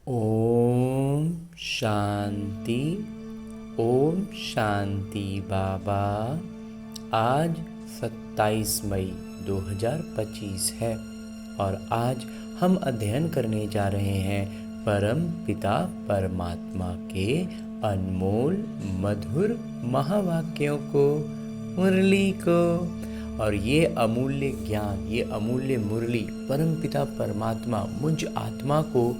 ओम शांति। ओम शांति बाबा। आज 27 मई 2025 है और आज हम अध्ययन करने जा रहे हैं परम पिता परमात्मा के अनमोल मधुर महावाक्यों को, मुरली को। और ये अमूल्य ज्ञान, ये अमूल्य मुरली परम पिता परमात्मा मुझ आत्मा को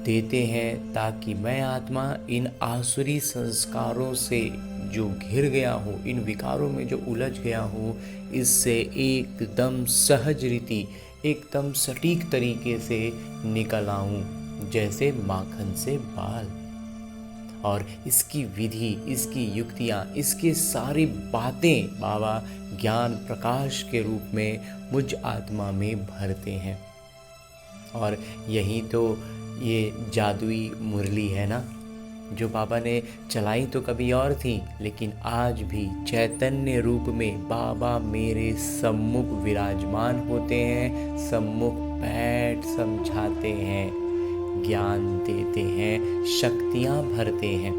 देते हैं ताकि मैं आत्मा इन आसुरी संस्कारों से जो घिर गया हूँ, इन विकारों में जो उलझ गया हूँ, इससे एकदम सहज रीति, एकदम सटीक तरीके से निकल आऊँ, जैसे माखन से बाल। और इसकी विधि, इसकी युक्तियाँ, इसकी सारी बातें बाबा ज्ञान प्रकाश के रूप में मुझ आत्मा में भरते हैं। और यही तो ये जादुई मुरली है ना, जो बाबा ने चलाई तो कभी और थी, लेकिन आज भी चैतन्य रूप में बाबा मेरे सम्मुख विराजमान होते हैं, सम्मुख बैठ समझाते हैं, ज्ञान देते हैं, शक्तियाँ भरते हैं।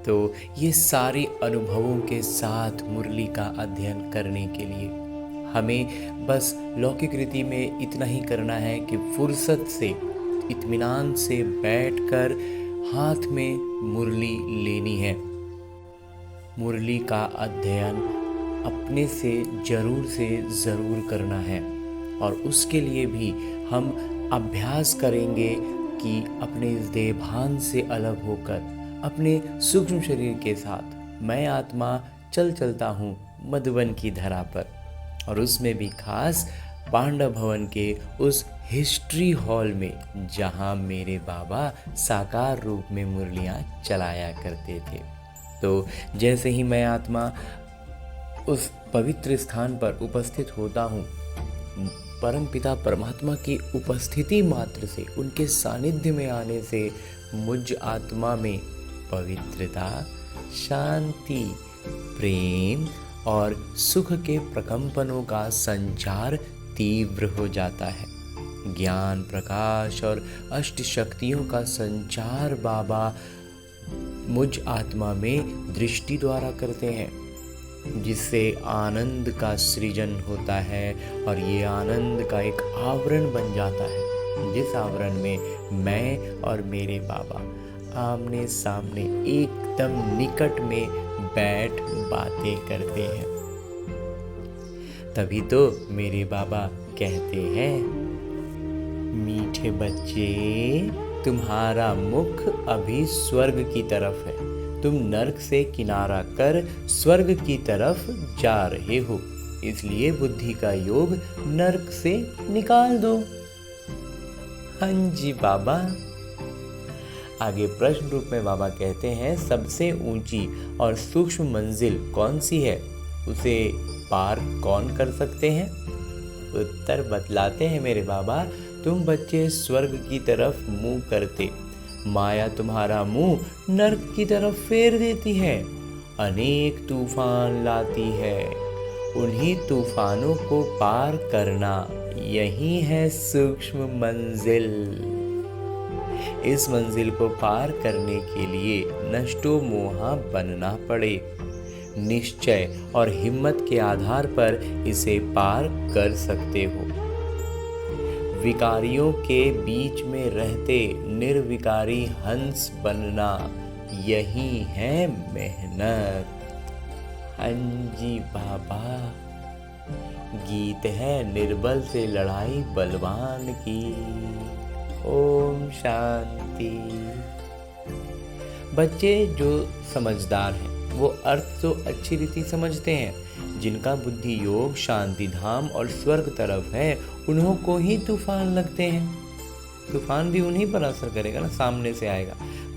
तो ये सारे अनुभवों के साथ मुरली का अध्ययन करने के लिए हमें बस लौकिक रीति में इतना ही करना है कि फुर्सत से, इत्मीनान से बैठकर हाथ में मुरली लेनी है। मुरली का अध्ययन अपने से ज़रूर करना है और उसके लिए भी हम अभ्यास करेंगे कि अपने इस देहभान से अलग होकर अपने सूक्ष्म शरीर के साथ मैं आत्मा चलता हूँ मधुबन की धरा पर, और उसमें भी खास पांडव भवन के उस हिस्ट्री हॉल में जहाँ मेरे बाबा साकार रूप में मुरलियाँ चलाया करते थे। तो जैसे ही मैं आत्मा उस पवित्र स्थान पर उपस्थित होता हूँ, परम पिता परमात्मा की उपस्थिति मात्र से, उनके सानिध्य में आने से मुझ आत्मा में पवित्रता, शांति, प्रेम और सुख के प्रकंपनों का संचार तीव्र हो जाता है। ज्ञान प्रकाश और अष्ट शक्तियों का संचार बाबा मुझ आत्मा में दृष्टि द्वारा करते हैं, जिससे आनंद का सृजन होता है और ये आनंद का एक आवरण बन जाता है, जिस आवरण में मैं और मेरे बाबा आमने सामने एकदम निकट में बैठ बातें करते हैं। तभी तो मेरे बाबा कहते हैं, मीठे बच्चे, तुम्हारा मुख अभी स्वर्ग की तरफ है, तुम नर्क से किनारा कर स्वर्ग की तरफ जा रहे हो, इसलिए बुद्धि का योग नर्क से निकाल दो। हाँ जी बाबा। आगे प्रश्न रूप में बाबा कहते हैं, सबसे ऊंची और सूक्ष्म मंजिल कौन सी है, उसे पार कौन कर सकते हैं? उत्तर बतलाते हैं मेरे बाबा, तुम बच्चे स्वर्ग की तरफ मुंह करते, माया तुम्हारा मुंह नर्क की तरफ फेर देती है, अनेक तूफान लाती है, उन्हीं तूफानों को पार करना यही है सूक्ष्म मंजिल। इस मंजिल को पार करने के लिए नष्टो मोहा बनना पड़े, निश्चय और हिम्मत के आधार पर इसे पार कर सकते हो। विकारियों के बीच में रहते निर्विकारी हंस बनना यही है मेहनत। हाँ जी बाबा। गीत है निर्बल से लड़ाई बलवान की। ओम शांति। बच्चे जो समझदार हैं वो अर्थ तो अच्छी रीति समझते हैं, जिनका बुद्धि योग शांति धाम और स्वर्ग तरफ है उन्हों को ही तूफान लगते हैं। तूफान भी उन्हीं पर असर करेगा ना, सामने से आएगा।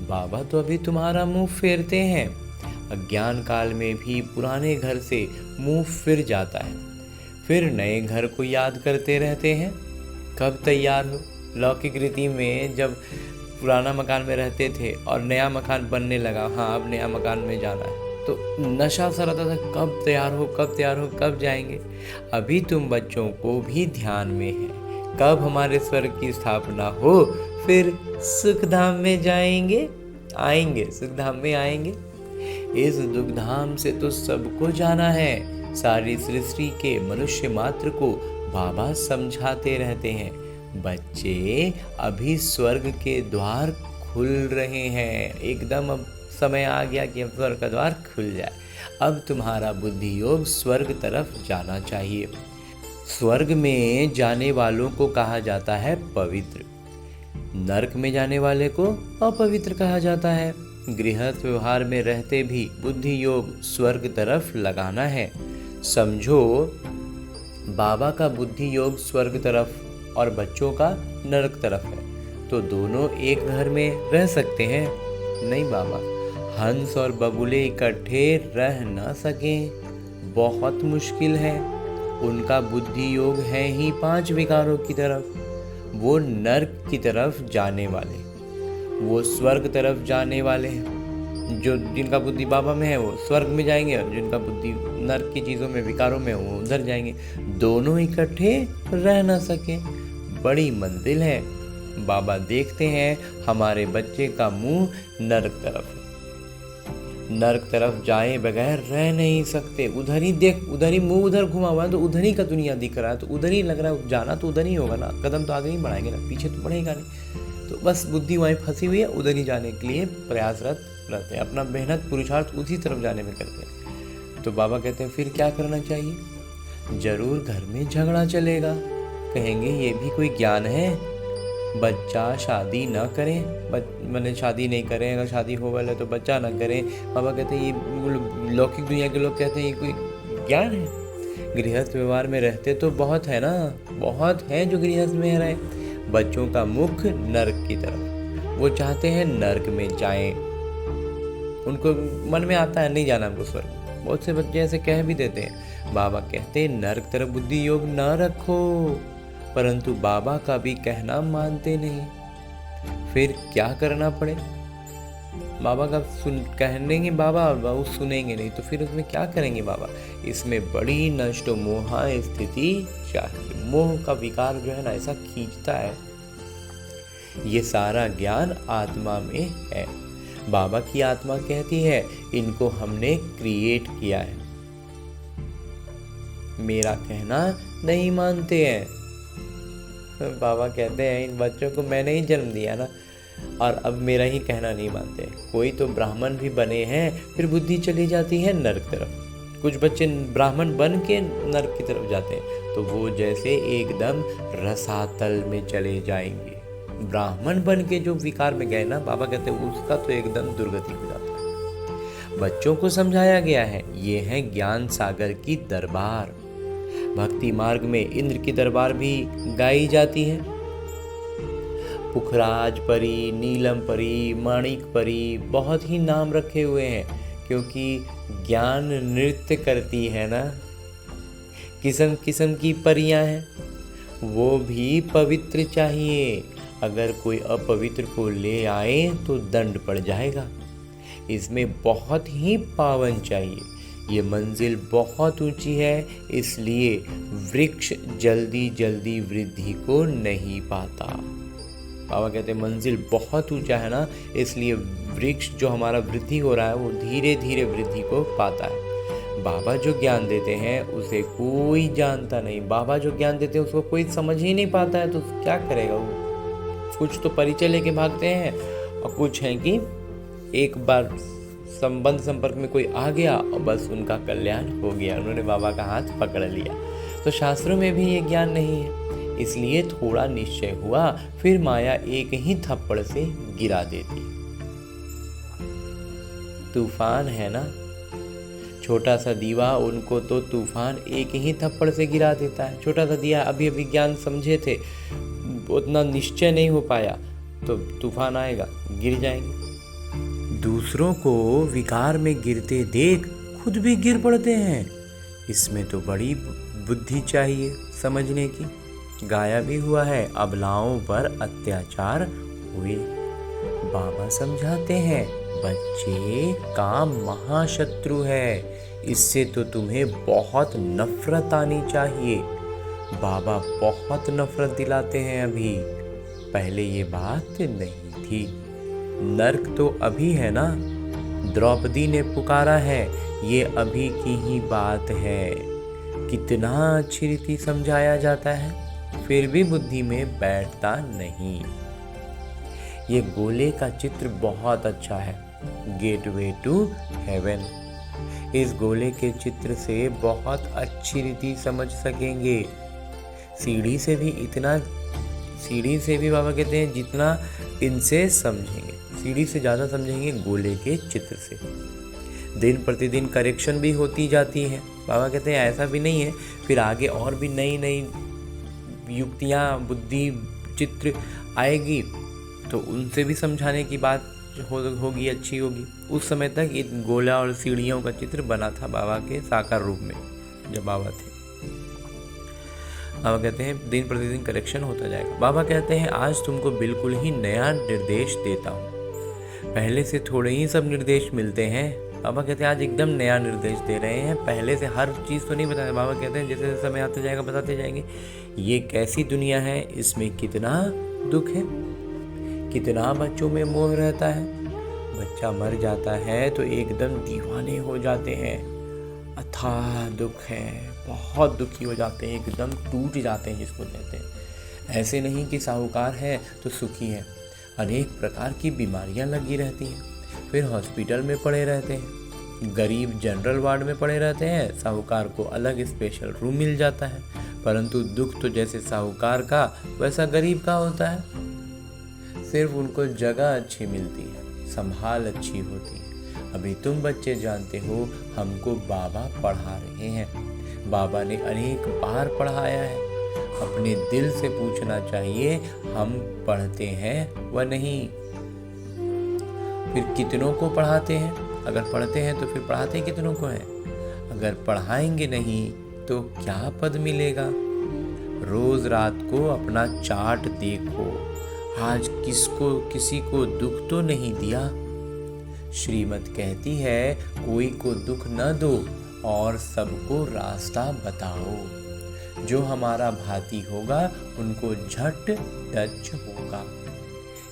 बाबा तो अभी तुम्हारा मुंह फेरते हैं, अज्ञान काल में भी पुराने घर से मुंह फिर जाता है, फिर नए घर को याद करते रहते हैं। कब तैयार हो? लौकिक रीति में जब पुराना मकान में रहते थे और नया मकान बनने लगा, हाँ अब नया मकान में जाना है, तो नशा सा रहता था, कब तैयार हो, कब तैयार हो, कब जाएंगे। अभी तुम बच्चों को भी ध्यान में है, कब हमारे स्वर्ग की स्थापना हो फिर सुखधाम में जाएंगे, आएंगे, सुखधाम में आएंगे। इस दुखधाम से तो सबको जाना है। सारी सृष्टि के मनुष्य मात्र को बाबा समझाते रहते हैं, बच्चे अभी स्वर्ग के द्वार खुल रहे हैं। एकदम अब समय आ गया कि अब स्वर्ग का द्वार खुल जाए। अब तुम्हारा बुद्धि योग स्वर्ग तरफ जाना चाहिए। स्वर्ग में जाने वालों को कहा जाता है पवित्र, नरक में जाने वाले को अपवित्र कहा जाता है। गृहस्थ व्यवहार में रहते भी बुद्धि योग स्वर्ग तरफ लगाना है। समझो, बाबा का बुद्धि योग स्वर्ग तरफ और बच्चों का नरक तरफ है, तो दोनों एक घर में रह सकते हैं? नहीं बाबा, हंस और बगुले इकट्ठे रह न सकें, बहुत मुश्किल है। उनका बुद्धि योग है ही 5 विकारों की तरफ। वो नर्क की तरफ जाने वाले, वो स्वर्ग तरफ जाने वाले हैं। जो जिनका बुद्धि बाबा में है वो स्वर्ग में जाएंगे, और जिनका बुद्धि नर्क की चीज़ों में, विकारों में, वो उधर जाएंगे। दोनों इकट्ठे रह ना सके, बड़ी मंजिल है। बाबा देखते हैं हमारे बच्चे का मुंह नर्क तरफ है, नर्क तरफ जाए बगैर रह नहीं सकते। उधर ही देख, उधर ही मुंह उधर घुमा हुआ है, तो उधर ही का दुनिया दिख रहा है, तो उधर ही लग रहा है जाना तो उधर ही होगा ना, कदम तो आगे नहीं बढ़ाएंगे ना, पीछे तो बढ़ेगा नहीं। तो बस बुद्धि वहीं फंसी हुई है, उधर ही जाने के लिए प्रयासरत रहते हैं, अपना मेहनत पुरुषार्थ उसी तरफ जाने में करते हैं। तो बाबा कहते हैं फिर क्या करना चाहिए? जरूर घर में झगड़ा चलेगा, कहेंगे ये भी कोई ज्ञान है? बच्चा शादी ना करें, मैंने शादी नहीं करें, अगर शादी हो वाले तो बच्चा ना करें। बाबा कहते हैं ये लौकिक दुनिया के लोग कहते हैं ये कोई ज्ञान है? गृहस्थ व्यवहार में रहते तो बहुत है ना, बहुत है जो गृहस्थ में रहे। बच्चों का मुख नर्क की तरफ, वो चाहते हैं नर्क में जाएं, उनको मन में आता है नहीं जाना हमको स्वर्ग। बहुत से बच्चे ऐसे कह भी देते हैं। बाबा कहते हैं नर्क तरफ बुद्धि योग ना रखो, परंतु बाबा का भी कहना मानते नहीं। फिर क्या करना पड़े? बाबा का कहेंगे बाबा, वो सुनेंगे नहीं, तो फिर उसमें क्या करेंगे बाबा? इसमें बड़ी नष्ट मोहा स्थिति चाहिए। मोह का विकार जो है ना, ऐसा खींचता है। ये सारा ज्ञान आत्मा में है। बाबा की आत्मा कहती है इनको हमने क्रिएट किया है, मेरा कहना नहीं मानते हैं। बाबा कहते हैं इन बच्चों को मैंने ही जन्म दिया ना, और अब मेरा ही कहना नहीं मानते। कोई तो ब्राह्मण भी बने हैं, फिर बुद्धि चली जाती है नर्क तरफ। कुछ बच्चे ब्राह्मण बन के नर्क की तरफ जाते हैं, तो वो जैसे एकदम रसातल में चले जाएंगे। ब्राह्मण बन के जो विकार में गए ना, बाबा कहते हैं उसका तो एकदम दुर्गति हो जाता है। बच्चों को समझाया गया है, ये है ज्ञान सागर की दरबार। भक्ति मार्ग में इंद्र की दरबार भी गाई जाती है। पुखराज परी, नीलम परी, माणिक परी, बहुत ही नाम रखे हुए हैं, क्योंकि ज्ञान नृत्य करती है ना। किस्म किस्म की परियां हैं, वो भी पवित्र चाहिए। अगर कोई अपवित्र को ले आए तो दंड पड़ जाएगा। इसमें बहुत ही पावन चाहिए। ये मंजिल बहुत ऊंची है, इसलिए वृक्ष जल्दी जल्दी वृद्धि को नहीं पाता। बाबा कहते हैं मंजिल बहुत ऊंचा है ना, इसलिए वृक्ष जो हमारा वृद्धि हो रहा है वो धीरे धीरे वृद्धि को पाता है। बाबा जो ज्ञान देते हैं उसे कोई जानता नहीं। बाबा जो ज्ञान देते हैं उसको कोई समझ ही नहीं पाता है, तो क्या करेगा वो? कुछ तो परिचय लेके भागते हैं, और कुछ हैं कि एक बार संबंध संपर्क में कोई आ गया और बस उनका कल्याण हो गया, उन्होंने बाबा का हाथ पकड़ लिया। तो शास्त्रों में भी ये ज्ञान नहीं है, इसलिए थोड़ा निश्चय हुआ, फिर माया एक ही थप्पड़ से गिरा देती। तूफान है ना, छोटा सा दीवा, उनको तो तूफान एक ही थप्पड़ से गिरा देता है। छोटा सा दिया, अभी अभी ज्ञान समझे थे, उतना निश्चय नहीं हो पाया, तो तूफान आएगा, गिर जाएंगे। दूसरों को विकार में गिरते देख खुद भी गिर पड़ते हैं। इसमें तो बड़ी बुद्धि चाहिए समझने की। गाया भी हुआ है, अबलाओं पर अत्याचार हुए। बाबा समझाते हैं बच्चे काम महाशत्रु है, इससे तो तुम्हें बहुत नफरत आनी चाहिए। बाबा बहुत नफरत दिलाते हैं अभी, पहले ये बात नहीं थी। नर्क तो अभी है ना, द्रौपदी ने पुकारा है, ये अभी की ही बात है। कितना अच्छी रीति समझाया जाता है, फिर भी बुद्धि में बैठता नहीं। ये गोले का चित्र बहुत अच्छा है, गेटवे टू हेवन। इस गोले के चित्र से बहुत अच्छी रीति समझ सकेंगे। सीढ़ी से भी बाबा कहते हैं जितना इनसे समझेंगे, सीढ़ी से ज़्यादा समझेंगे गोले के चित्र से। दिन प्रतिदिन करेक्शन भी होती जाती है। बाबा कहते हैं ऐसा भी नहीं है, फिर आगे और भी नई नई युक्तियाँ, बुद्धि, चित्र आएगी तो उनसे भी समझाने की बात होगी, अच्छी होगी। उस समय तक इन गोला और सीढ़ियों का चित्र बना था बाबा के साकार रूप में, जब बाबा थे। बाबा कहते हैं दिन प्रतिदिन करेक्शन होता जाएगा। बाबा कहते हैं आज तुमको बिल्कुल ही नया निर्देश देता हूँ, पहले से थोड़े ही सब निर्देश मिलते हैं। बाबा कहते हैं आज एकदम नया निर्देश दे रहे हैं, पहले से हर चीज़ तो नहीं बताते। बाबा कहते हैं जैसे जैसे समय आता जाएगा बताते जाएंगे। ये कैसी दुनिया है, इसमें कितना दुख है, कितना बच्चों में मोह रहता है। बच्चा मर जाता है तो एकदम दीवाने हो जाते हैं, अथाह दुख है, बहुत दुखी हो जाते हैं, एकदम टूट जाते हैं जिसको कहते हैं। ऐसे नहीं कि साहूकार है तो सुखी है, अनेक प्रकार की बीमारियां लगी रहती हैं, फिर हॉस्पिटल में पड़े रहते हैं। गरीब जनरल वार्ड में पड़े रहते हैं, साहूकार को अलग स्पेशल रूम मिल जाता है। परंतु दुख तो जैसे साहूकार का वैसा गरीब का होता है, सिर्फ उनको जगह अच्छी मिलती है, संभाल अच्छी होती है। अभी तुम बच्चे जानते हो हमको बाबा पढ़ा रहे हैं, बाबा ने अनेक बार पढ़ाया है। अपने दिल से पूछना चाहिए हम पढ़ते हैं व नहीं। फिर कितनों को पढ़ाते हैं, अगर पढ़ते हैं तो फिर पढ़ाते कितनों को हैं। अगर पढ़ाएंगे नहीं तो क्या पद मिलेगा। रोज रात को अपना चार्ट देखो, आज किसी को दुख तो नहीं दिया। श्रीमत कहती है कोई को दुख न दो और सबको रास्ता बताओ। जो हमारा भाती होगा उनको झट टच होगा।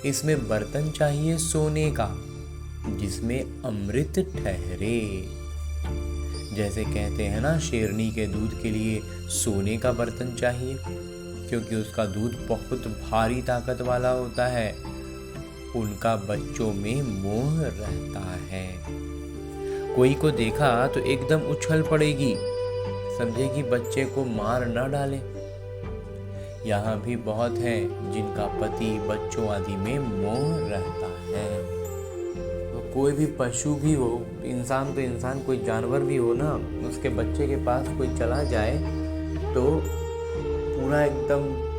इसमें बर्तन चाहिए सोने का जिसमें अमृत ठहरे। जैसे कहते हैं ना, शेरनी के दूध के लिए सोने का बर्तन चाहिए, क्योंकि उसका दूध बहुत भारी ताकत वाला होता है। उनका बच्चों में मोह रहता है। कोई को देखा तो एकदम उछल पड़ेगी, समझेगी बच्चे को मार न डाले। यहाँ भी बहुत हैं जिनका पति बच्चों आदि में मोह रहता है। तो कोई भी पशु भी हो, इंसान तो इंसान, कोई जानवर भी हो ना, उसके बच्चे के पास कोई चला जाए तो पूरा एकदम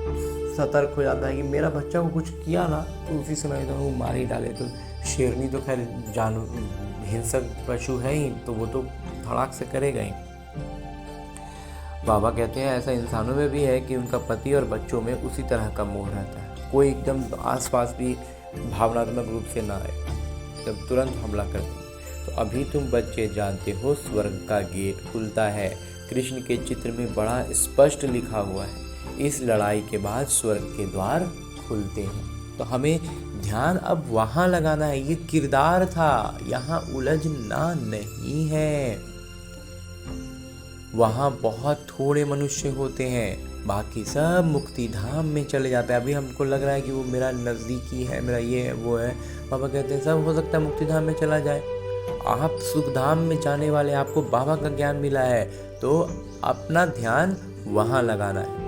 सतर्क हो जाता है कि मेरा बच्चा को कुछ किया ना तो उसी समय तो वो मार ही डाले। तो शेरनी तो खैर हिंसक पशु है ही, तो वो तो धड़ाक से करेगा ही। बाबा कहते हैं ऐसा इंसानों में भी है कि उनका पति और बच्चों में उसी तरह का मोह रहता है। कोई एकदम आसपास भी भावनात्मक रूप से ना आए, तब तुरंत हमला कर दें। तो अभी तुम बच्चे जानते हो स्वर्ग का गेट खुलता है। कृष्ण के चित्र में बड़ा स्पष्ट लिखा हुआ है, इस लड़ाई के बाद स्वर्ग के द्वार खुलते हैं। तो हमें ध्यान अब वहाँ लगाना है। ये किरदार था, यहाँ उलझना नहीं है। वहाँ बहुत थोड़े मनुष्य होते हैं, बाकी सब मुक्ति धाम में चले जाते हैं। अभी हमको लग रहा है कि वो मेरा नज़दीकी है, मेरा ये है वो है। बाबा कहते हैं सब हो सकता है मुक्ति धाम में चला जाए। आप सुख धाम में जाने वाले, आपको बाबा का ज्ञान मिला है तो अपना ध्यान वहाँ लगाना है।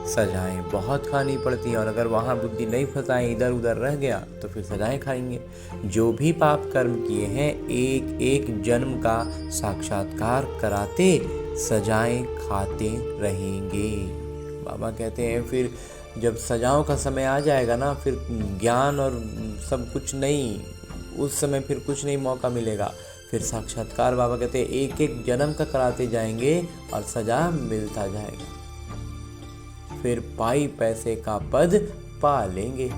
सजाएं बहुत खानी पड़ती हैं, और अगर वहाँ बुद्धि नहीं फंसाएं, इधर उधर रह गया तो फिर सजाएं खाएंगे। जो भी पाप कर्म किए हैं एक एक जन्म का साक्षात्कार कराते सजाएं खाते रहेंगे। बाबा कहते हैं फिर जब सजाओं का समय आ जाएगा ना, फिर ज्ञान और सब कुछ नहीं, उस समय फिर कुछ नहीं मौका मिलेगा। फिर साक्षात्कार बाबा कहते हैं एक एक जन्म का कराते जाएंगे और सजा मिलता जाएगा। फिर पाई पैसे का पद पा लेंगे,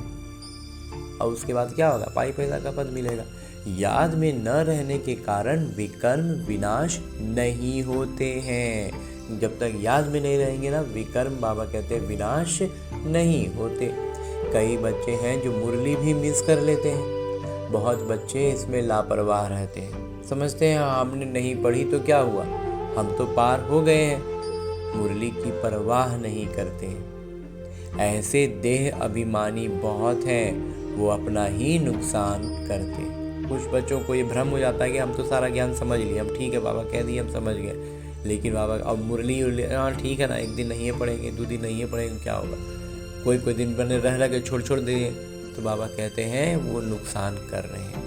और उसके बाद क्या होगा, पाई पैसा का पद मिलेगा। याद में न रहने के कारण विकर्म विनाश नहीं होते हैं। जब तक याद में नहीं रहेंगे ना, विकर्म बाबा कहते हैं विनाश नहीं होते। कई बच्चे हैं जो मुरली भी मिस कर लेते हैं। बहुत बच्चे इसमें लापरवाह रहते हैं, समझते हैं हमने नहीं पढ़ी तो क्या हुआ, हम तो पार हो गए हैं। मुरली की परवाह नहीं करते हैं। ऐसे देह अभिमानी बहुत हैं, वो अपना ही नुकसान करते हैं। कुछ बच्चों को ये भ्रम हो जाता है कि हम तो सारा ज्ञान समझ लिए, अब ठीक है बाबा कह दिए हम समझ गए, लेकिन बाबा अब मुरली हाँ ठीक है ना, एक दिन नहीं पढ़ेंगे, 2 दिन नहीं पढ़ेंगे, क्या होगा, कोई दिन बने रह के छोड़ दिए, तो बाबा कहते हैं वो नुकसान कर रहे हैं।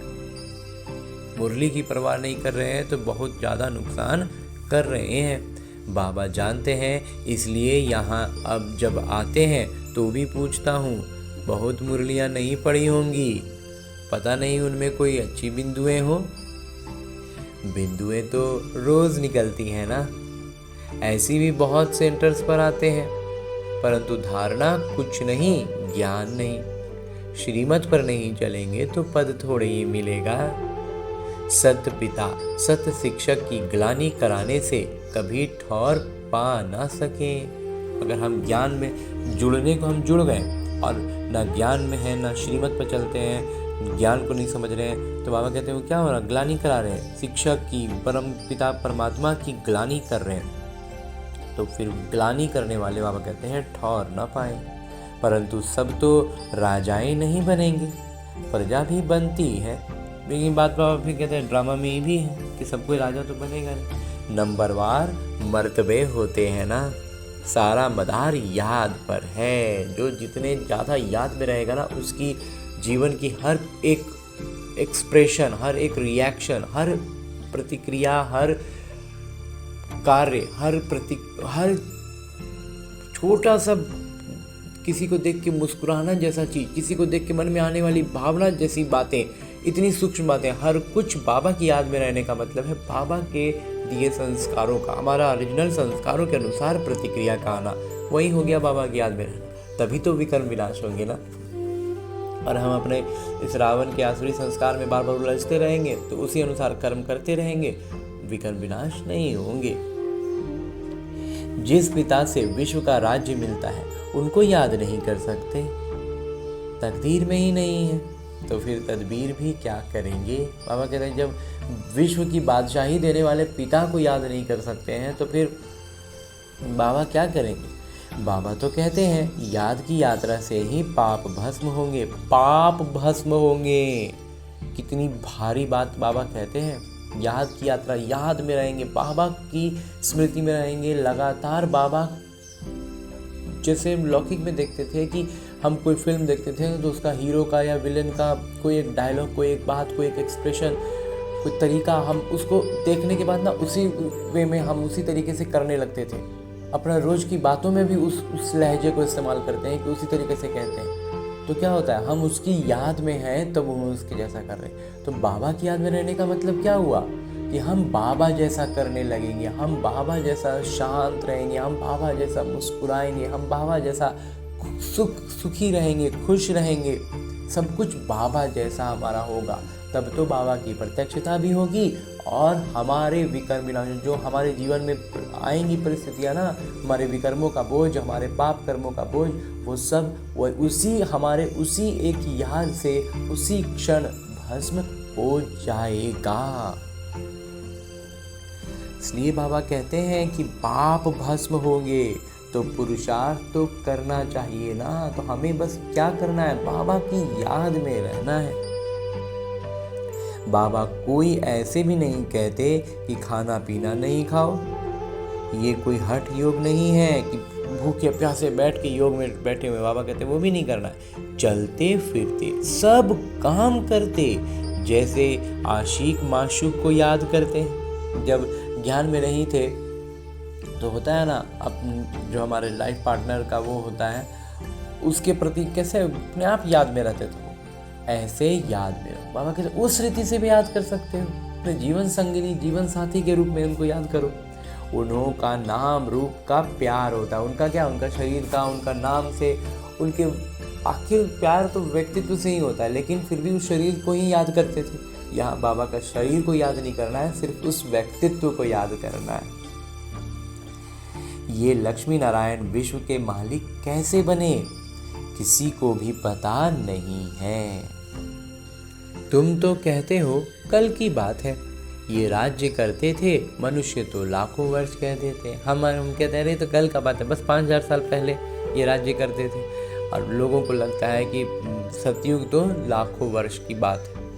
मुरली की परवाह नहीं कर रहे हैं तो बहुत ज़्यादा नुकसान कर रहे हैं। बाबा जानते हैं, इसलिए यहाँ अब जब आते हैं तो भी पूछता हूँ, बहुत मुरलियाँ नहीं पढ़ी होंगी, पता नहीं उनमें कोई अच्छी बिंदुएं हो। बिंदुएं तो रोज़ निकलती हैं ना, ऐसी भी बहुत सेंटर्स पर आते हैं, परंतु धारणा कुछ नहीं, ज्ञान नहीं। श्रीमत पर नहीं चलेंगे तो पद थोड़े ही मिलेगा। सत्य पिता, सत्य शिक्षक की ग्लानि कराने से कभी ठौर पा ना सके। अगर हम ज्ञान में जुड़ने को हम जुड़ गए और ना ज्ञान में है ना श्रीमत पर चलते हैं, ज्ञान को नहीं समझ रहे हैं, तो बाबा कहते हैं वो क्या हो रहा, ग्लानि करा रहे हैं, शिक्षक की, परम पिता परमात्मा की ग्लानि कर रहे हैं। तो फिर ग्लानि करने वाले बाबा कहते हैं ठौर ना पाए। परंतु सब तो राजाएं नहीं बनेंगे, प्रजा भी बनती है। लेकिन बात बाबा फिर कहते हैं ड्रामा में ये भी है कि सब कोई राजा तो बनेगा नहीं, नंबरवार मर्तबे होते हैं ना। सारा मदार याद पर है। जो जितने ज़्यादा याद में रहेगा ना, उसकी जीवन की हर एक एक्सप्रेशन, हर एक रिएक्शन, हर प्रतिक्रिया, हर कार्य, हर छोटा सा किसी को देख के मुस्कुराना जैसा चीज़, किसी को देख के मन में आने वाली भावना जैसी बातें, इतनी सूक्ष्म बातें, हर कुछ बाबा की याद में रहने का मतलब है बाबा के दिए संस्कारों का, हमारा ओरिजिनल संस्कारों के अनुसार प्रतिक्रिया का आना, वही हो गया बाबा की याद में रहना। तभी तो विकर्म विनाश होंगे ना। और हम अपने इस रावण के आसुरी संस्कार में बार बार उलझते रहेंगे तो उसी अनुसार कर्म करते रहेंगे, विकर्म विनाश नहीं होंगे। जिस पिता से विश्व का राज्य मिलता है उनको याद नहीं कर सकते, तकदीर में ही नहीं है, तो फिर तदबीर भी क्या करेंगे। बाबा कहते हैं जब विश्व की बादशाही देने वाले पिता को याद नहीं कर सकते हैं तो फिर बाबा क्या करेंगे। बाबा तो कहते हैं याद की यात्रा से ही पाप भस्म होंगे, पाप भस्म होंगे। कितनी भारी बात बाबा कहते हैं। याद की यात्रा, याद में रहेंगे, बाबा की स्मृति में रहेंगे लगातार। बाबा जैसे लौकिक में देखते थे कि हम कोई फिल्म देखते थे तो उसका हीरो का या विलेन का कोई एक डायलॉग, कोई एक बात, कोई एक एक्सप्रेशन, कोई तरीका, हम उसको देखने के बाद ना उसी वे में हम उसी तरीके से करने लगते थे। अपना रोज़ की बातों में भी उस लहजे को इस्तेमाल करते हैं कि उसी तरीके से कहते हैं। तो क्या होता है, हम उसकी याद में हैं तब हम उसके जैसा कर रहे हैं। तो बाबा की याद में रहने का मतलब क्या हुआ कि हम बाबा जैसा करने लगेंगे, हम बाबा जैसा शांत रहेंगे, हम बाबा जैसा मुस्कुराएंगे, हम बाबा जैसा सुखी रहेंगे, खुश रहेंगे, सब कुछ बाबा जैसा हमारा होगा। तब तो बाबा की प्रत्यक्षता भी होगी और हमारे विकर्म विनाश, जो हमारे जीवन में आएंगी परिस्थितियाँ ना, हमारे विकर्मों का बोझ, हमारे पाप कर्मों का बोझ, वो सब वो उसी एक याद से उसी क्षण भस्म हो जाएगा। इसलिए बाबा कहते हैं कि पाप भस्म होंगे तो पुरुषार्थ तो करना चाहिए ना। तो हमें बस क्या करना है, बाबा की याद में रहना है। बाबा कोई ऐसे भी नहीं कहते कि खाना पीना नहीं खाओ। ये कोई हठ योग नहीं है कि भूखे प्यासे बैठ के योग में बैठे हुए। बाबा कहते वो भी नहीं करना है। चलते फिरते सब काम करते, जैसे आशिक माशूक को याद करते हैं। जब ज्ञान में नहीं थे तो होता है ना, जो हमारे लाइफ पार्टनर का वो होता है, उसके प्रति कैसे अपने आप याद में रहते थे, ऐसे याद में रहो। बाबा कहते उस रीति से भी याद कर सकते हो, अपने जीवन संगिनी, जीवन साथी के रूप में उनको याद करो। उन्हों का नाम रूप का प्यार होता है, उनका क्या, उनका शरीर का, उनका नाम से, उनके आखिर प्यार तो व्यक्तित्व से ही होता है, लेकिन फिर भी उस शरीर को ही याद करते थे। यहाँ बाबा का शरीर को याद नहीं करना है, सिर्फ उस व्यक्तित्व को याद करना है। ये लक्ष्मी नारायण विश्व के मालिक कैसे बने, किसी को भी पता नहीं है। तुम तो कहते हो कल की बात है, ये राज्य करते थे, मनुष्य तो लाखों वर्ष कहते थे। हम कहते रहे तो कल का बात है, बस 5000 साल पहले ये राज्य करते थे। और लोगों को लगता है कि सतयुग तो लाखों वर्ष की बात है।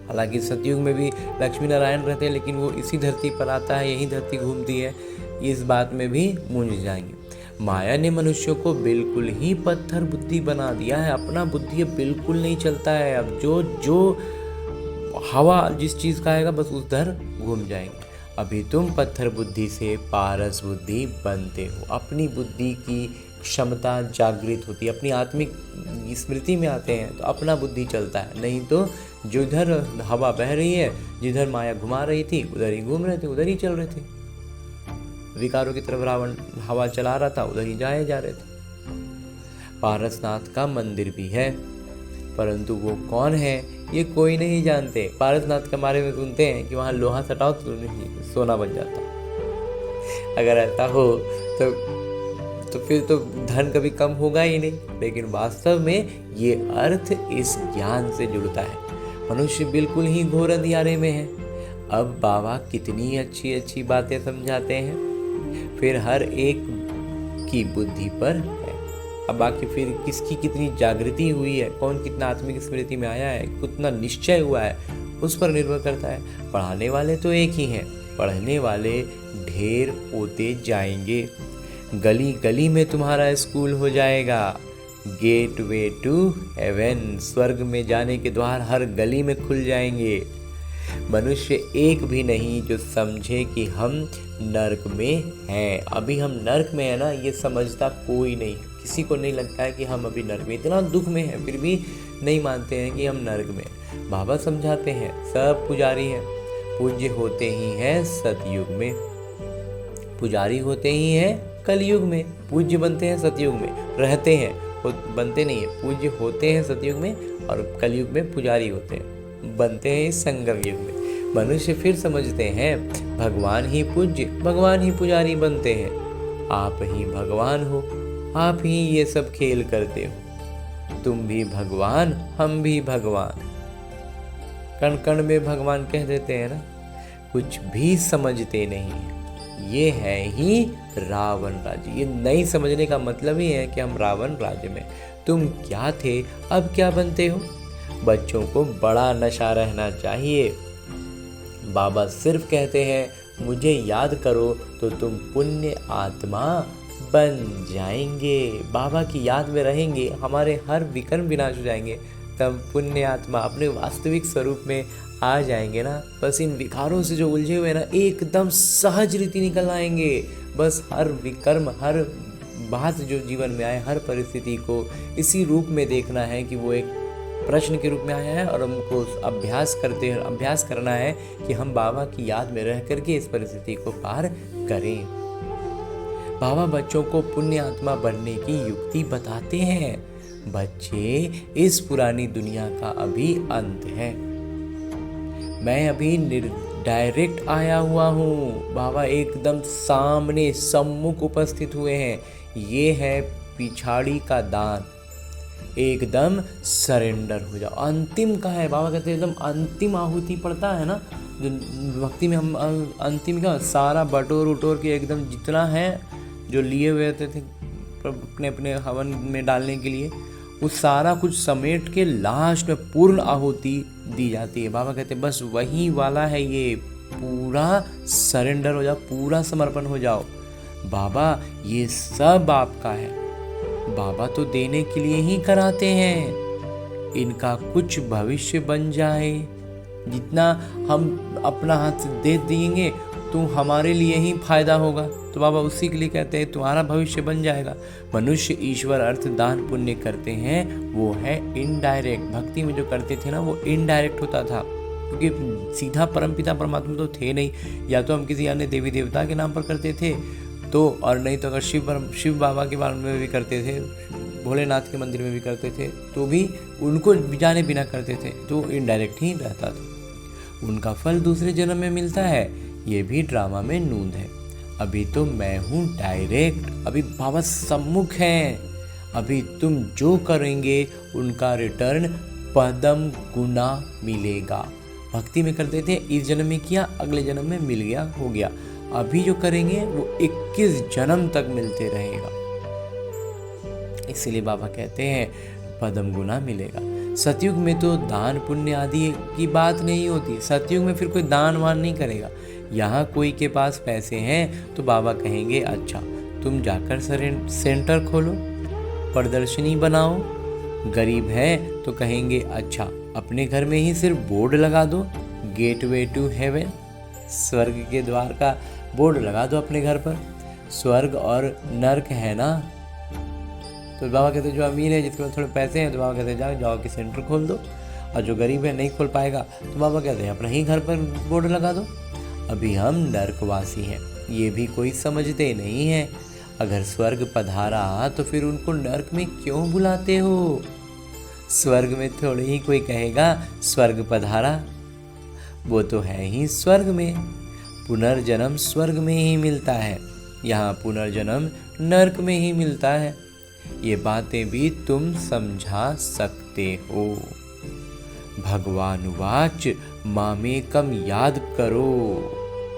हालांकि सतयुग में भी लक्ष्मी नारायण रहते हैं, लेकिन वो इसी धरती पर आता है, यही धरती घूमती है, इस बात में भी मूंझ जाएंगे। माया ने मनुष्यों को बिल्कुल ही पत्थर बुद्धि बना दिया है, अपना बुद्धि अब बिल्कुल नहीं चलता है। अब जो हवा जिस चीज़ का आएगा बस उस धर घूम जाएंगे। अभी तुम पत्थर बुद्धि से पारस बुद्धि बनते हो, अपनी बुद्धि की क्षमता जागृत होती है, अपनी आत्मिक स्मृति में आते हैं तो अपना बुद्धि चलता है। नहीं तो जिधर हवा बह रही है, जिधर माया घुमा रही थी उधर ही घूम रहे थे, उधर ही चल रहे थे। विकारों की तरफ रावण हवा चला रहा था, उधर ही जाए जा रहे थे। पारसनाथ का मंदिर भी है, परंतु वो कौन है ये कोई नहीं जानते। पारसनाथ के बारे में सुनते हैं कि वहाँ लोहा सटाओ तो सोना बन जाता। अगर ऐसा हो तो फिर तो धन कभी कम होगा ही नहीं। लेकिन वास्तव में ये अर्थ इस ज्ञान से जुड़ता है। मनुष्य बिल्कुल ही घोर अंधियारे में है। अब बाबा कितनी अच्छी अच्छी बातें समझाते हैं, फिर हर एक की बुद्धि पर है। अब बाकी फिर किसकी कितनी जागृति हुई है, कौन कितना आत्मिक स्मृति में आया है, कितना निश्चय हुआ है, उस पर निर्भर करता है। पढ़ाने वाले तो एक ही हैं, पढ़ने वाले ढेर होते जाएंगे। गली गली में तुम्हारा स्कूल हो जाएगा। गेट वे टू हेवन, स्वर्ग में जाने के द्वार हर गली में खुल जाएंगे। मनुष्य एक भी नहीं जो समझे कि हम नर्क में हैं। अभी हम नर्क में है ना, ये समझता कोई नहीं। किसी को नहीं लगता है कि हम अभी नर्क में, इतना दुख में है फिर भी नहीं मानते हैं कि हम नर्क में। बाबा समझाते हैं सब पुजारी हैं, पूज्य होते ही हैं सतयुग में, पुजारी होते ही हैं कलयुग में, पूज्य बनते हैं सतयुग में, रहते हैं बनते नहीं है, पूज्य होते हैं सतयुग में और कलयुग में पुजारी होते हैं, बनते हैं इस संगम युग में। मनुष्य फिर समझते हैं भगवान ही पूज्य, भगवान ही पुजारी बनते हैं। आप ही भगवान हो, आप ही ये सब खेल करते हो। तुम भी भगवान, हम भी भगवान, कण कण में भगवान कह देते हैं ना। कुछ भी समझते नहीं, ये है ही रावण राज्य। ये नहीं समझने का मतलब ही है कि हम रावण राज्य में। तुम क्या थे अब क्या बनते हो। बच्चों को बड़ा नशा रहना चाहिए। बाबा सिर्फ कहते हैं मुझे याद करो तो तुम पुण्य आत्मा बन जाएंगे। बाबा की याद में रहेंगे, हमारे हर विकर्म विनाश हो जाएंगे, तब पुण्य आत्मा अपने वास्तविक स्वरूप में आ जाएंगे ना। बस इन विकारों से जो उलझे हुए ना, एकदम सहज रीति निकल आएंगे। बस हर विकर्म, हर बात जो जीवन में आए, हर परिस्थिति को इसी रूप में देखना है कि वो एक प्रश्न के रूप में आया है और हमको अभ्यास करना है कि हम बाबा की याद में रह करके इस परिस्थिति को पार करें। बाबा बच्चों को पुण्य आत्मा बनने की युक्ति बताते हैं। बच्चे, इस पुरानी दुनिया का अभी अंत है। मैं अभी डायरेक्ट आया हुआ हूँ। बाबा एकदम सामने सम्मुख उपस्थित हुए हैं। ये है पिछाड़ी का दान, एकदम सरेंडर हो जाओ। अंतिम का है, बाबा कहते हैं एकदम अंतिम आहुति पड़ता है ना जो भक्ति में, हम अंतिम का सारा बटोर उटोर के एकदम जितना है जो लिए हुए थे अपने अपने हवन में डालने के लिए, वो सारा कुछ समेट के लास्ट में पूर्ण आहुति दी जाती है। बाबा कहते हैं बस वही वाला है ये, पूरा सरेंडर हो जाओ, पूरा समर्पण हो जाओ। बाबा ये सब आपका है। बाबा तो देने के लिए ही कराते हैं, इनका कुछ भविष्य बन जाए। जितना हम अपना हाथ से दे देंगे तो हमारे लिए ही फायदा होगा, तो बाबा उसी के लिए कहते हैं तुम्हारा भविष्य बन जाएगा। मनुष्य ईश्वर अर्थ दान पुण्य करते हैं, वो है इनडायरेक्ट। भक्ति में जो करते थे ना वो इनडायरेक्ट होता था, क्योंकि सीधा परमपिता परमात्मा तो थे नहीं। या तो हम किसी अन्य देवी देवता के नाम पर करते थे तो, और नहीं तो अगर शिव बाबा के बारे में भी करते थे, भोलेनाथ के मंदिर में भी करते थे, तो भी उनको जाने बिना करते थे, तो इनडायरेक्ट ही रहता था। उनका फल दूसरे जन्म में मिलता है, ये भी ड्रामा में नूंद है। अभी तो मैं हूँ डायरेक्ट, अभी बाबा सम्मुख हैं। अभी तुम जो करेंगे उनका रिटर्न पदम गुना मिलेगा। भक्ति में करते थे, इस जन्म में किया, अगले जन्म में मिल गया, हो गया। अभी जो करेंगे वो 21 जन्म तक मिलते रहेगा। इसलिए बाबा कहते हैं पदम गुना मिलेगा। सतयुग में तो दान पुण्य आदि की बात नहीं होती। सतयुग में फिर कोई दान वान नहीं करेगा। यहाँ कोई के पास पैसे हैं तो बाबा कहेंगे अच्छा तुम जाकर सेंटर खोलो, प्रदर्शनी बनाओ। गरीब है तो कहेंगे अच्छा अपने घर में ही सिर्फ बोर्ड लगा दो, गेटवे टू हेवन, स्वर्ग के द्वार का बोर्ड लगा दो अपने घर पर। स्वर्ग और नर्क है ना, तो बाबा कहते हैं जो अमीर है, जिसके पास थोड़े पैसे हैं, तो बाबा कहते हैं जाओ कि सेंटर खोल दो। और जो गरीब है नहीं खोल पाएगा तो बाबा कहते हैं अपना ही घर पर बोर्ड लगा दो। अभी हम नर्कवासी हैं, ये भी कोई समझते नहीं है। अगर स्वर्ग पधारा तो फिर उनको नर्क में क्यों बुलाते हो? स्वर्ग में थोड़े ही कोई कहेगा स्वर्ग पधारा, वो तो है ही स्वर्ग में। पुनर्जन्म स्वर्ग में ही मिलता है, यहाँ पुनर्जन्म नर्क में ही मिलता है। ये बातें भी तुम समझा सकते हो। भगवान वाच मामेकम याद करो,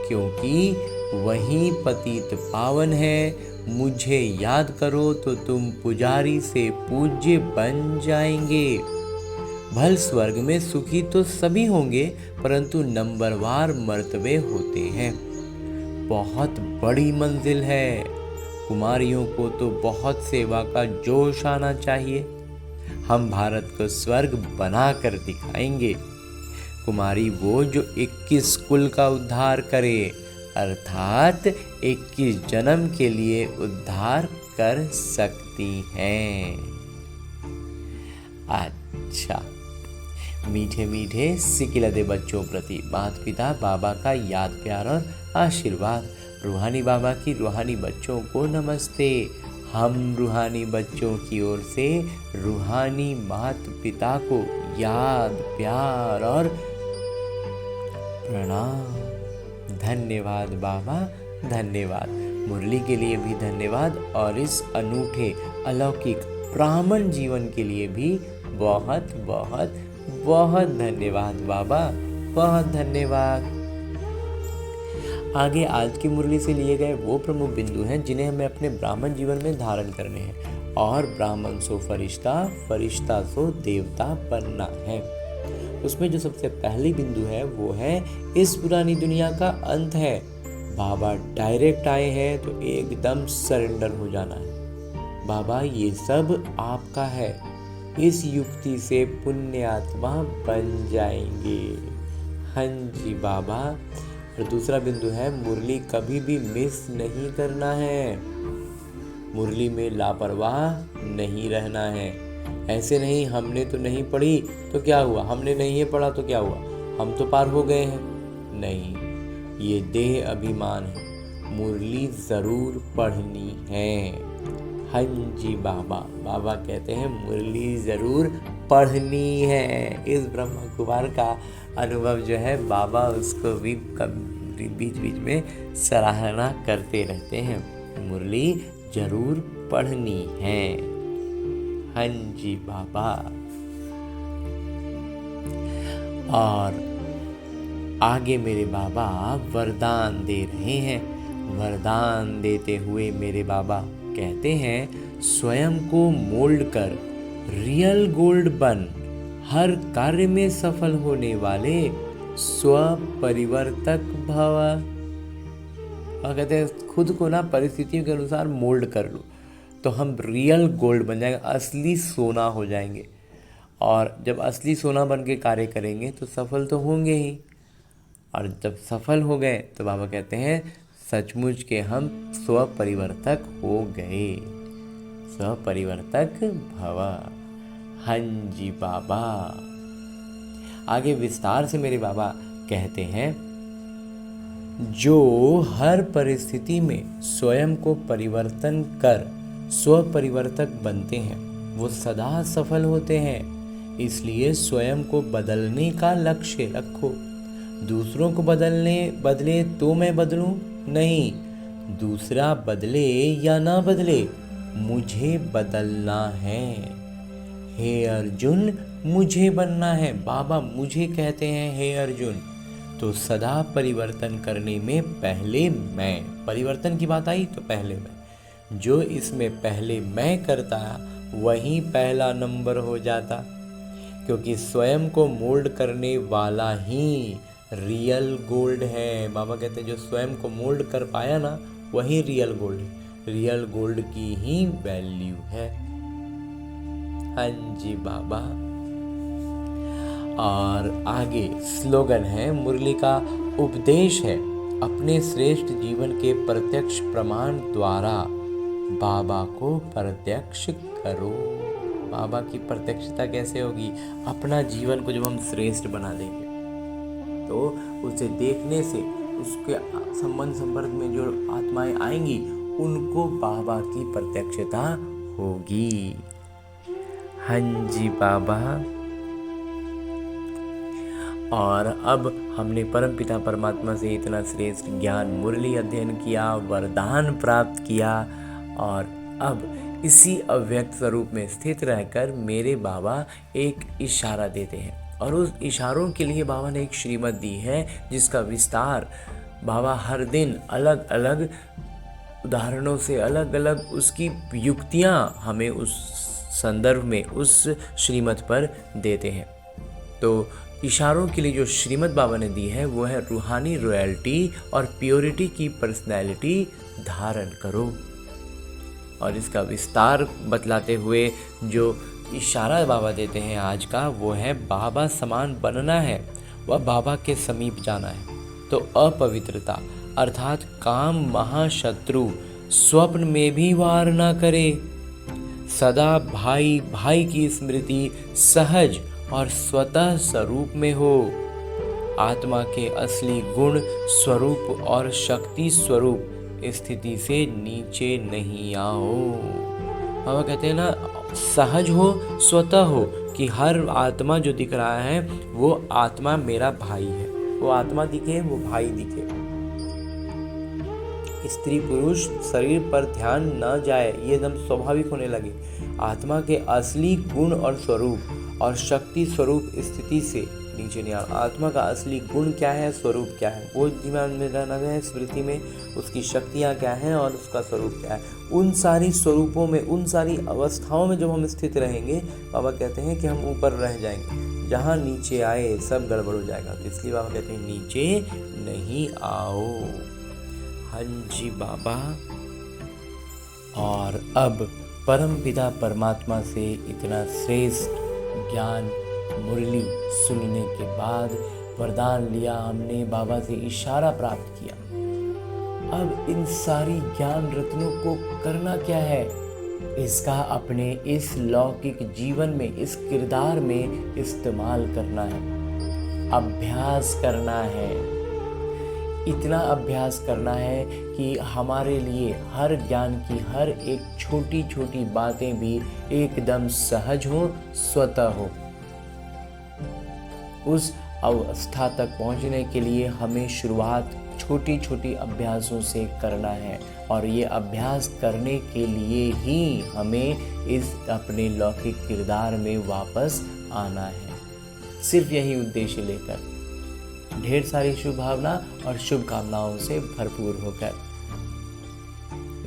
क्योंकि वही पतित पावन है। मुझे याद करो तो तुम पुजारी से पूज्य बन जाएंगे। भल स्वर्ग में सुखी तो सभी होंगे, परंतु नंबरवार मर्तबे होते हैं। बहुत बड़ी मंजिल है। कुमारियों को तो बहुत सेवा का जोश आना चाहिए। हम भारत को स्वर्ग बना कर दिखाएंगे। कुमारी वो जो 21 कुल का उद्धार करे, अर्थात 21 जन्म के लिए उद्धार कर सकती हैं। अच्छा, मीठे मीठे सिकिलदे बच्चों प्रति माता पिता बाबा का याद प्यार और आशीर्वाद। रूहानी बाबा की रूहानी बच्चों को नमस्ते। हम रूहानी बच्चों की ओर से रूहानी माता पिता को याद प्यार और प्रणाम। धन्यवाद बाबा, धन्यवाद। मुरली के लिए भी धन्यवाद और इस अनूठे अलौकिक ब्राह्मण जीवन के लिए भी बहुत बहुत बहुत धन्यवाद बाबा, बहुत धन्यवाद। आगे आज की मुरली से लिए गए वो प्रमुख बिंदु हैं जिन्हें हमें अपने ब्राह्मण जीवन में धारण करने हैं। और ब्राह्मण सो फरिश्ता, फरिश्ता सो देवता बनना है। उसमें जो सबसे पहली बिंदु है वो है इस पुरानी दुनिया का अंत है। बाबा डायरेक्ट आए हैं तो एकदम सरेंडर हो जाना है। बाबा ये सब आपका है, इस युक्ति से पुण्य आत्मा बन जाएंगे। हाँ जी बाबा। और दूसरा बिंदु है मुरली कभी भी मिस नहीं करना है। मुरली में लापरवाह नहीं रहना है। ऐसे नहीं हमने तो नहीं पढ़ी तो क्या हुआ, हमने नहीं पढ़ा तो क्या हुआ, हम तो पार हो गए हैं। नहीं, ये देह अभिमान है। मुरली जरूर पढ़नी है। हाँ जी बाबा। बाबा कहते हैं मुरली जरूर पढ़नी है। इस ब्रह्मा कुमार का अनुभव जो है बाबा उसको भी बीच बीच में सराहना करते रहते हैं। मुरली जरूर पढ़नी है। हाँ जी बाबा। और आगे मेरे बाबा वरदान दे रहे हैं। वरदान देते हुए मेरे बाबा कहते हैं स्वयं को मोल्ड कर रियल गोल्ड बन, हर कार्य में सफल होने वाले स्व परिवर्तक भव। और कहते हैं खुद को ना परिस्थितियों के अनुसार मोल्ड कर लो तो हम रियल गोल्ड बन जाएंगे, असली सोना हो जाएंगे। और जब असली सोना बन के कार्य करेंगे तो सफल तो होंगे ही। और जब सफल हो गए तो बाबा कहते हैं सचमुच के हम स्व परिवर्तक हो गए। स्व परिवर्तक भव। हाँ जी बाबा। आगे विस्तार से मेरे बाबा कहते हैं जो हर परिस्थिति में स्वयं को परिवर्तन कर स्व परिवर्तक बनते हैं वो सदा सफल होते हैं। इसलिए स्वयं को बदलने का लक्ष्य रखो। दूसरों को बदले तो मैं बदलूं नहीं, दूसरा बदले या ना बदले, मुझे बदलना है। हे अर्जुन, मुझे बनना है। बाबा मुझे कहते हैं हे अर्जुन। तो सदा परिवर्तन करने में पहले मैं, परिवर्तन की बात आई तो पहले मैं, जो इसमें पहले मैं करता वही पहला नंबर हो जाता, क्योंकि स्वयं को मोल्ड करने वाला ही रियल गोल्ड है। बाबा कहते हैं जो स्वयं को मोल्ड कर पाया ना, वही रियल गोल्ड है। रियल गोल्ड की ही वैल्यू है। हाँ जी बाबा। और आगे स्लोगन है, मुरली का उपदेश है, अपने श्रेष्ठ जीवन के प्रत्यक्ष प्रमाण द्वारा बाबा को प्रत्यक्ष करो। बाबा की प्रत्यक्षता कैसे होगी? अपना जीवन को जब हम श्रेष्ठ बना देंगे तो उसे देखने से उसके संपर्क में जो आत्माएं आएंगी उनको बाबा की प्रत्यक्षता होगी। हाँ जी बाबा। और अब हमने परमपिता परमात्मा से इतना श्रेष्ठ ज्ञान मुरली अध्ययन किया, वरदान प्राप्त किया, और अब इसी अव्यक्त स्वरूप में स्थित रहकर मेरे बाबा एक इशारा देते हैं, और उस इशारों के लिए बाबा ने एक श्रीमत दी है जिसका विस्तार बाबा हर दिन अलग अलग उदाहरणों से, अलग अलग उसकी युक्तियाँ हमें उस संदर्भ में उस श्रीमत पर देते हैं। तो इशारों के लिए जो श्रीमत बाबा ने दी है वो है, रूहानी रॉयल्टी और प्योरिटी की पर्सनैलिटी धारण करो। और इसका विस्तार बतलाते हुए जो इशारा बाबा देते हैं आज का, वो है बाबा समान बनना है, वह बाबा के समीप जाना है। तो अपवित्रता अर्थात काम महाशत्रु स्वप्न में भी वार ना करे। सदा भाई भाई की स्मृति सहज और स्वतः स्वरूप में हो। आत्मा के असली गुण स्वरूप और शक्ति स्वरूप स्थिति से नीचे नहीं आओ। बाबा कहते हैं ना, सहज हो, स्वतः हो, कि हर आत्मा जो दिख रहा है वो आत्मा मेरा भाई है। वो आत्मा दिखे, वो भाई दिखे। स्त्री पुरुष शरीर पर ध्यान न जाए, ये एकदम स्वाभाविक होने लगे। आत्मा के असली गुण और स्वरूप और शक्ति स्वरूप स्थिति से नीचे नहीं आना। आत्मा का असली गुण क्या है, स्वरूप क्या है, वो दिमाग में रहना है, स्मृति में उसकी शक्तियाँ क्या हैं और उसका स्वरूप क्या है। उन सारी स्वरूपों में, उन सारी अवस्थाओं में जब हम स्थित रहेंगे, बाबा कहते हैं कि हम ऊपर रह जाएंगे। जहाँ नीचे आए सब गड़बड़ हो जाएगा। तो इसलिए बाबा कहते हैं नीचे नहीं आओ। हाँ जी बाबा। और अब परमपिता परमात्मा से इतना श्रेष्ठ ज्ञान मुरली सुनने के बाद वरदान लिया हमने, बाबा से इशारा प्राप्त किया। अब इन सारी ज्ञान रत्नों को करना क्या है? इसका अपने इस लौकिक जीवन में, इस किरदार में इस्तेमाल करना है, अभ्यास करना है। इतना अभ्यास करना है कि हमारे लिए हर ज्ञान की हर एक छोटी छोटी बातें भी एकदम सहज हो, स्वतः हो। उस अवस्था तक पहुंचने के लिए हमें शुरुआत छोटी छोटी अभ्यासों से करना है, और ये अभ्यास करने के लिए ही हमें इस अपने लौकिक किरदार में वापस आना है। सिर्फ यही उद्देश्य लेकर, ढेर सारी शुभ भावना और शुभकामनाओं से भरपूर होकर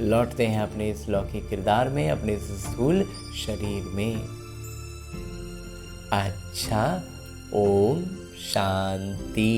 लौटते हैं अपने इस लौकिक किरदार में, अपने इस स्थूल शरीर में। अच्छा, ओम शांति।